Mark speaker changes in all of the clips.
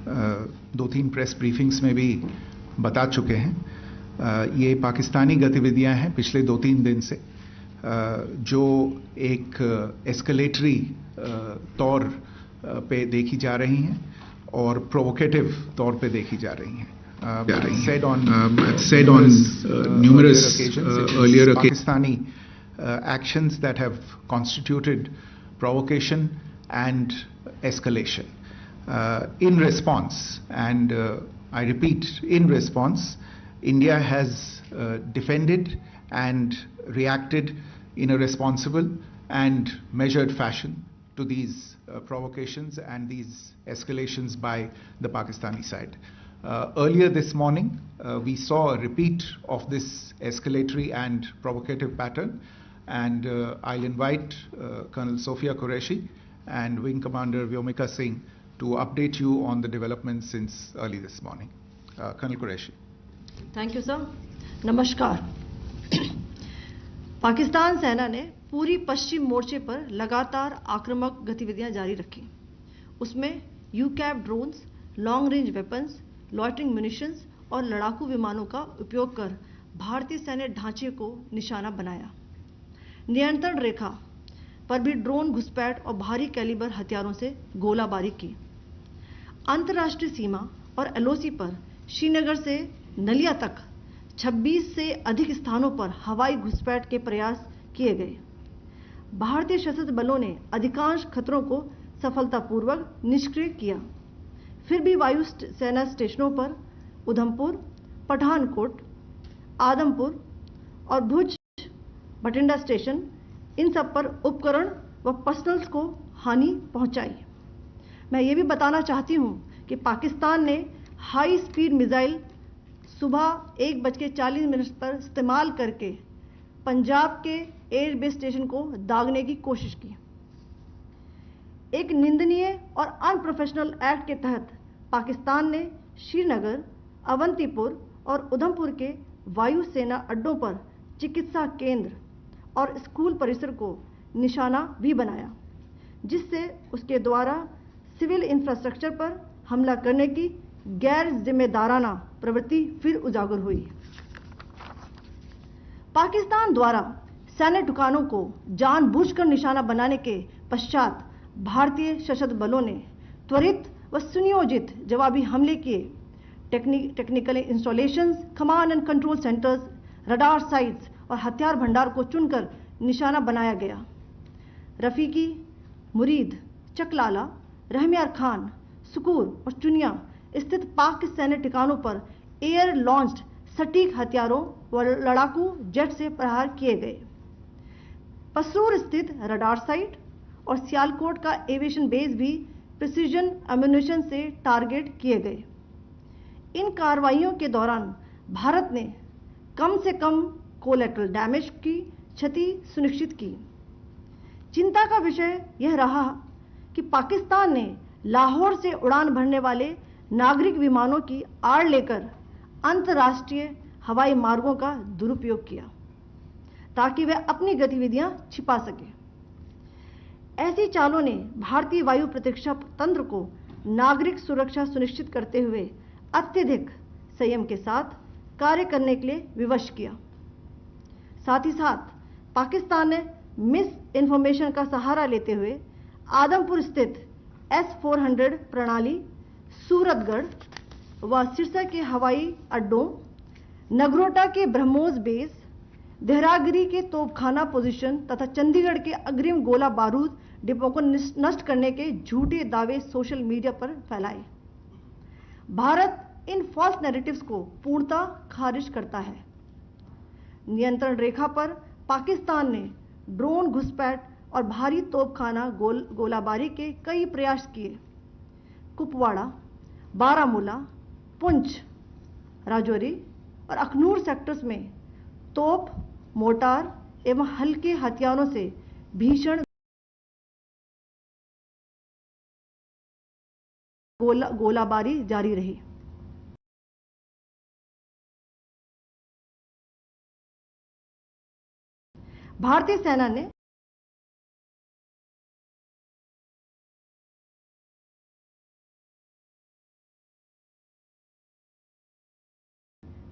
Speaker 1: दो तीन press briefings में भी बता चुके हैं। ये पाकिस्तानी गतिविधियां हैं पिछले 2-3 दिन से, जो एक एस्केलेटरी तौर पे देखी जा रही हैं और प्रोवोकेटिव तौर पे देखी जा रही हैं। Said on numerous earlier Pakistani actions that have constituted provocation and escalation. In response, and I repeat, in response, India has defended and reacted in a responsible and measured fashion to these provocations and these escalations by the Pakistani side. Earlier this morning, we saw a repeat of this escalatory and provocative pattern, and I'll invite Colonel Sophia Qureshi and Wing Commander Vyomika Singh to update you on the developments since early this morning. Colonel Qureshi.
Speaker 2: Thank you, sir. नमस्कार। पाकिस्तान सेना ने पूरी पश्चिम मोर्चे पर लगातार आक्रामक गतिविधियां जारी रखी। उसमें यूकैप drones, long range weapons, loitering munitions और लड़ाकू विमानों का उपयोग कर भारतीय सैन्य ढांचे को निशाना बनाया। नियंत्रण रेखा पर भी ड्रोन घुसपैठ और भारी कैलिबर हथियारों से गोलाबारी की। अंतर्राष्ट्रीय सीमा और एलओसी पर श्रीनगर से नलिया तक 26 से अधिक स्थानों पर हवाई घुसपैठ के प्रयास किए गए। भारतीय सशस्त्र बलों ने अधिकांश खतरों को सफलतापूर्वक निष्क्रिय किया। फिर भी वायु सेना स्टेशनों पर उधमपुर, पठानकोट, आदमपुर और भुज बठिंडा स्टेशन, इन सब पर उपकरण व पर्सनल्स को हानि पहुंचाई। मैं ये भी बताना चाहती हूं कि पाकिस्तान ने हाई स्पीड मिसाइल सुबह 1:40 पर इस्तेमाल करके पंजाब के एयरबेस स्टेशन को दागने की कोशिश की। एक निंदनीय और अनप्रोफेशनल एक्ट के तहत पाकिस्तान ने श्रीनगर, अवंतीपुर और उधमपुर के वायु सेना अड्डों पर चिकित्सा केंद्र और स्कूल परिसर को निशाना भी बनाया, जिससे उसके द्वारा सिविल इंफ्रास्ट्रक्चर पर हमला करने की गैर जिम्मेदाराना प्रवृत्ति फिर उजागर हुई। पाकिस्तान द्वारा सैन्य ठिकानों को जानबूझकर निशाना बनाने के पश्चात भारतीय सशस्त्र बलों ने त्वरित व सुनियोजित जवाबी हमले किए। Technical installations, command and control centres, radar sites और हथियार भंडार को चुनकर निशाना बनाया गया। रफीकी, मुरीद, चकलाला, रहमियार खान, सुकूर और चुनिया स्थित पाक सैन्य ठिकानों पर एयर लॉन्च्ड सटीक हथियारों व लड़ाकू जेट से प्रहार किए गए। पसूर स्थित रडार साइट और सियालकोट का एविएशन बेस भी प्रिसीजन एम्यूनिशन से टारगेट किए गए। इन कार्रवाइयों के दौरान भारत ने कम से कम कोलैटरल डैमेज की क्षति सुनिश्चित की। चिंता का विषय यह रहा कि पाकिस्तान ने लाहौर से उड़ान भरने वाले नागरिक विमानों की आड़ लेकर अंतर्राष्ट्रीय हवाई मार्गों का दुरुपयोग किया, ताकि वह अपनी गतिविधियां छिपा सके। ऐसी चालों ने भारतीय वायु प्रतिरक्षा तंत्र को नागरिक सुरक्षा सुनिश्चित करते हुए अत्यधिक संयम के साथ कार्य करने के लिए विवश किया। साथ ही साथ पाकिस्तान ने मिस इन्फॉर्मेशन का सहारा लेते हुए आदमपुर स्थित S-400 प्रणाली, सूरतगढ़ व सिरसा के हवाई अड्डों, नगरोटा के ब्रह्मोस बेस, देहरागिरी के तोपखाना पोजीशन तथा चंडीगढ़ के अग्रिम गोला बारूद डिपो को नष्ट करने के झूठे दावे सोशल मीडिया पर फैलाए। भारत इन फॉल्स नैरेटिव्स को पूर्णतः खारिज करता है। नियंत्रण रेखा पर पाकिस्तान ने ड्रोन घुसपैठ और भारी तोपखाना गोलाबारी के कई प्रयास किए। कुपवाड़ा, बारामूला, पुंछ, राजौरी और अखनूर सेक्टर्स में तोप, मोर्टार एवं हल्के हथियारों से भीषण गोलाबारी जारी रही। भारतीय सेना ने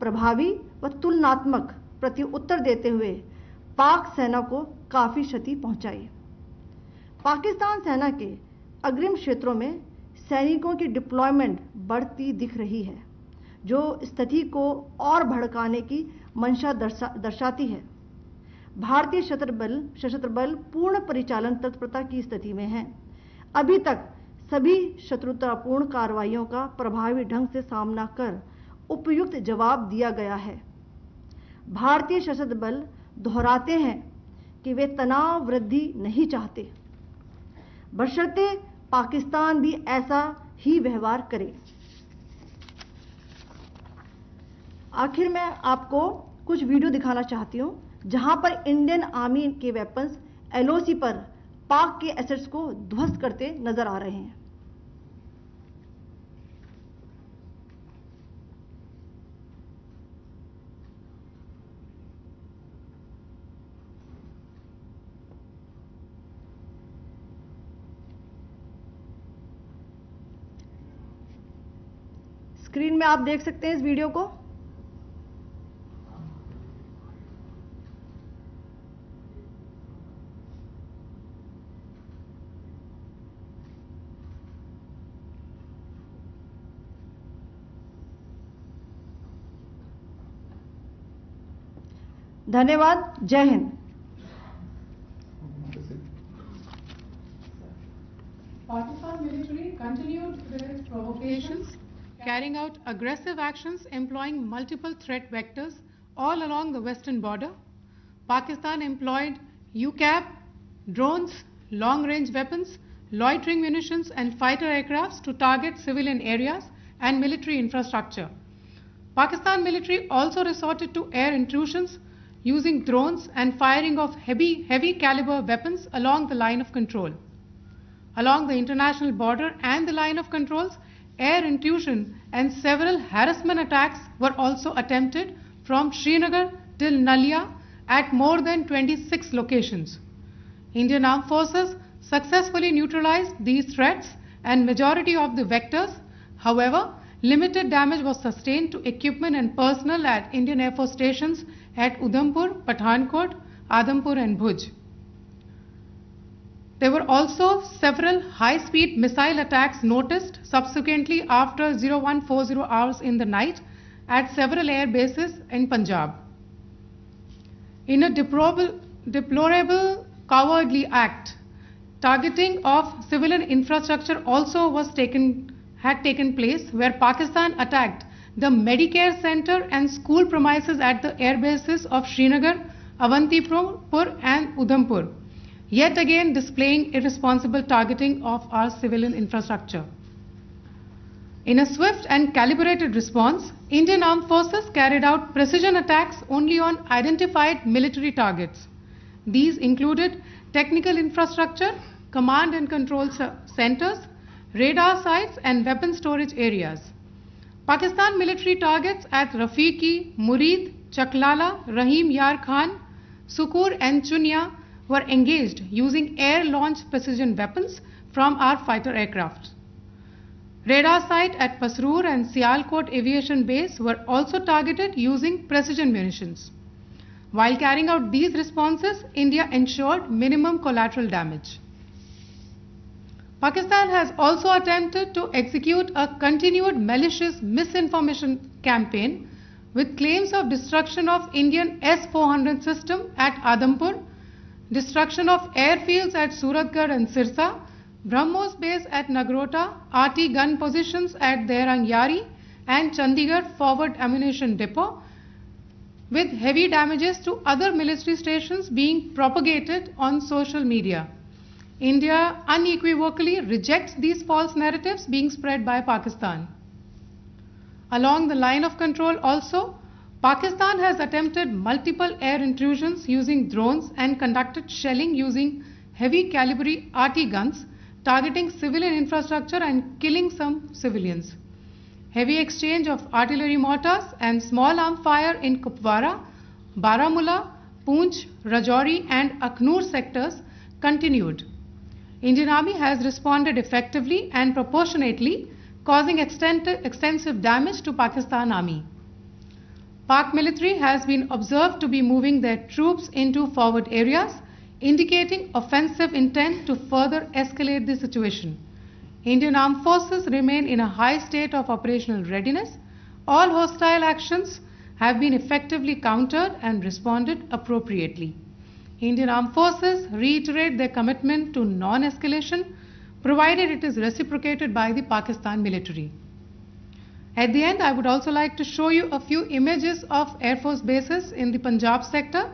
Speaker 2: प्रभावी व तुलनात्मक प्रत्युत्तर देते हुए पाक सेना को काफी क्षति पहुंचाई। पाकिस्तान सेना के अग्रिम क्षेत्रों में सैनिकों की डिप्लॉयमेंट बढ़ती दिख रही है, जो स्थिति को और भड़काने की मंशा दर्शाती है। भारतीय सशस्त्र बल पूर्ण परिचालन तत्परता की स्थिति में हैं। अभी तक सभी शत्रुतापूर्ण कार्रवाइयों का प्रभावी ढंग से सामना कर उपयुक्त जवाब दिया गया है। भारतीय सशस्त्र बल दोहराते हैं कि वे तनाव वृद्धि नहीं चाहते, बशर्ते पाकिस्तान भी ऐसा ही व्यवहार करे। आखिर में आपको कुछ वीडियो दिखाना चाहती हूं, जहां पर इंडियन आर्मी के वेपन्स एलओसी पर पाक के एसेट्स को ध्वस्त करते नजर आ रहे हैं। स्क्रीन में आप देख सकते हैं इस वीडियो को। धन्यवाद। जय Hind.
Speaker 3: Pakistan military continued with its provocations, carrying out aggressive actions employing multiple threat vectors all along the western border. Pakistan employed UCAV, drones, long-range weapons, loitering munitions and fighter aircrafts to target civilian areas and military infrastructure. Pakistan military also resorted to air intrusions using drones and firing of heavy caliber weapons along the line of control. Along the international border and the line of controls, air intrusion and several harassment attacks were also attempted from Srinagar till Nalia at more than 26 locations. Indian Armed Forces successfully neutralized these threats and majority of the vectors. However, limited damage was sustained to equipment and personnel at Indian Air Force stations at Udhampur, Pathankot, Adampur and Bhuj. There were also several high-speed missile attacks noticed subsequently after 0140 hours in the night at several air bases in Punjab. In a deplorable cowardly act, targeting of civilian infrastructure also had taken place, where Pakistan attacked the Medicare Center and school premises at the air bases of Srinagar, Avantipur and Udhampur, yet again displaying irresponsible targeting of our civilian infrastructure. In a swift and calibrated response, Indian Armed Forces carried out precision attacks only on identified military targets. These included technical infrastructure, command and control centers, radar sites and weapon storage areas. Pakistan military targets at Rafiqi, Murid, Chaklala, Rahim Yar Khan, Sukur and Chunya were engaged using air-launched precision weapons from our fighter aircraft. Radar site at Pasroor and Sialkot Aviation Base were also targeted using precision munitions. While carrying out these responses, India ensured minimum collateral damage. Pakistan has also attempted to execute a continued malicious misinformation campaign with claims of destruction of Indian S-400 system at Adampur, destruction of airfields at Suratgarh and Sirsa, BrahMos base at Nagrota, RT gun positions at Derang Yari and Chandigarh forward ammunition depot, with heavy damages to other military stations being propagated on social media. India unequivocally rejects these false narratives being spread by Pakistan. Along the line of control also, Pakistan has attempted multiple air intrusions using drones and conducted shelling using heavy caliber RT guns, targeting civilian infrastructure and killing some civilians. Heavy exchange of artillery mortars and small arm fire in Kupwara, Baramulla, Poonch, Rajouri and Akhnur sectors continued. Indian Army has responded effectively and proportionately, causing extensive damage to Pakistan Army. Pak military has been observed to be moving their troops into forward areas, indicating offensive intent to further escalate the situation. Indian Armed Forces remain in a high state of operational readiness. All hostile actions have been effectively countered and responded appropriately. Indian Armed Forces reiterate their commitment to non-escalation, provided it is reciprocated by the Pakistan military. At the end, I would also like to show you a few images of Air Force bases in the Punjab sector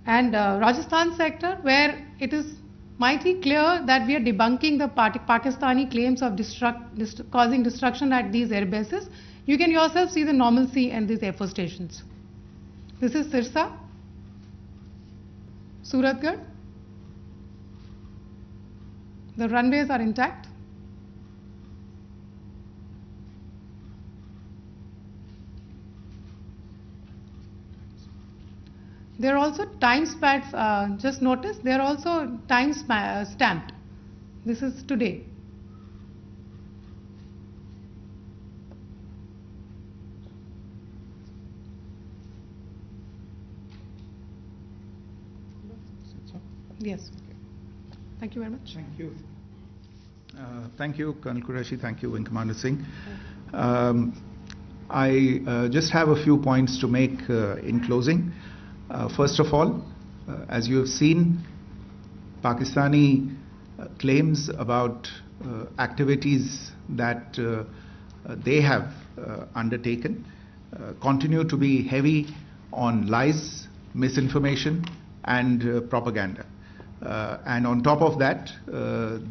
Speaker 3: and Rajasthan sector, where it is mighty clear that we are debunking the Pakistani claims of causing destruction at these air bases. You can yourself see the normalcy in these Air Force stations. This is Sirsa, Suratgarh. The runways are intact. There are also time stamps, just notice, there are also time stamped. This is today. Yes. Thank you very much.
Speaker 1: Thank you. Thank you, Colonel Qureshi. Thank you, Wing Commander Singh. I just have a few points to make in closing. First of all, as you have seen, Pakistani claims about activities that they have undertaken continue to be heavy on lies, misinformation, and propaganda. And on top of that,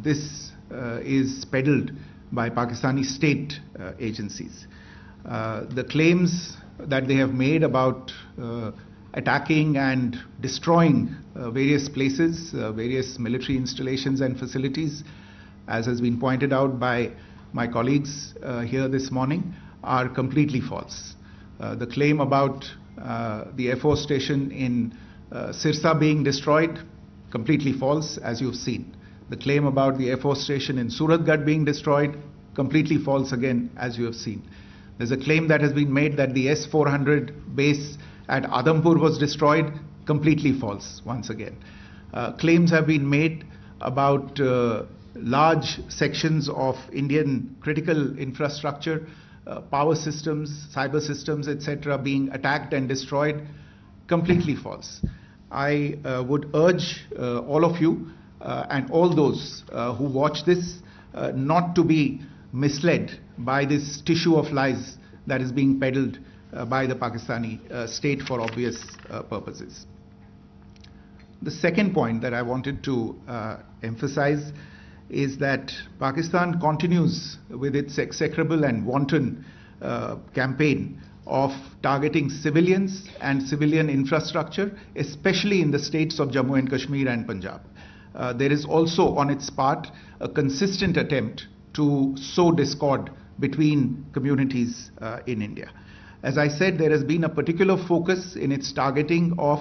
Speaker 1: this is peddled by Pakistani state agencies. The claims that they have made about attacking and destroying various places, various military installations and facilities, as has been pointed out by my colleagues here this morning, are completely false. The claim about the Air Force station in Sirsa being destroyed, completely false, as you've seen. The claim about the Air Force station in Suratgarh being destroyed, completely false again, as you have seen. There's a claim that has been made that the S-400 base at Adampur was destroyed, completely false once again. Claims have been made about large sections of Indian critical infrastructure, power systems, cyber systems, etc. being attacked and destroyed, completely false. I would urge all of you and all those who watch this not to be misled by this tissue of lies that is being peddled by the Pakistani state for obvious purposes. The second point that I wanted to emphasize is that Pakistan continues with its execrable and wanton campaign of targeting civilians and civilian infrastructure, especially in the states of Jammu and Kashmir and Punjab. There is also on its part a consistent attempt to sow discord between communities in India. As I said, there has been a particular focus in its targeting of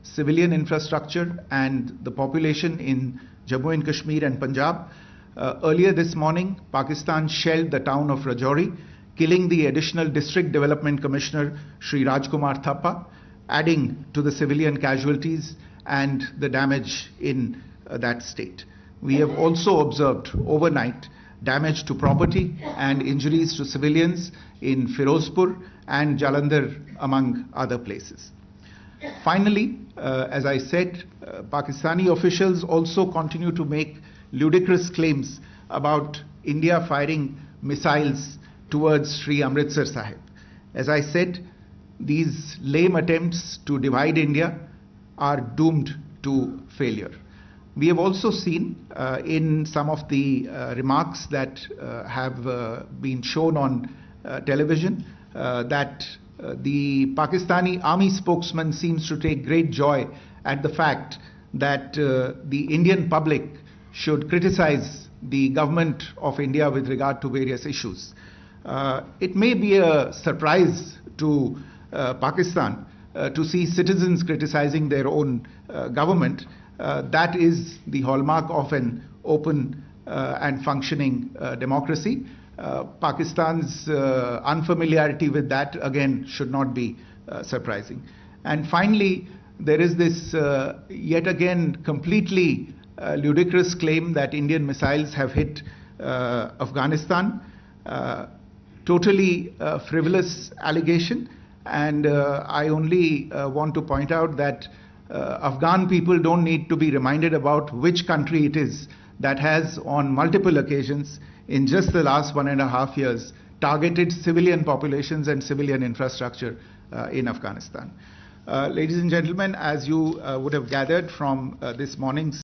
Speaker 1: civilian infrastructure and the population in Jammu and Kashmir and Punjab. Earlier this morning, Pakistan shelled the town of Rajouri, killing the additional District Development Commissioner, Shri Rajkumar Thappa, adding to the civilian casualties and the damage in that state. We have also observed overnight damage to property and injuries to civilians in Firozpur and Jalandhar, among other places. Finally, as I said, Pakistani officials also continue to make ludicrous claims about India firing missiles towards Sri Amritsar Sahib. As I said, these lame attempts to divide India are doomed to failure. We have also seen in some of the remarks that have been shown on television that the Pakistani army spokesman seems to take great joy at the fact that the Indian public should criticize the government of India with regard to various issues. It may be a surprise to Pakistan to see citizens criticizing their own government. That is the hallmark of an open and functioning democracy. Pakistan's unfamiliarity with that, again, should not be surprising. And finally, there is this yet again completely ludicrous claim that Indian missiles have hit Afghanistan. Totally frivolous allegation, and I only want to point out that Afghan people don't need to be reminded about which country it is that has on multiple occasions in just the last 1.5 years targeted civilian populations and civilian infrastructure in Afghanistan. Ladies and gentlemen, as you would have gathered from this morning's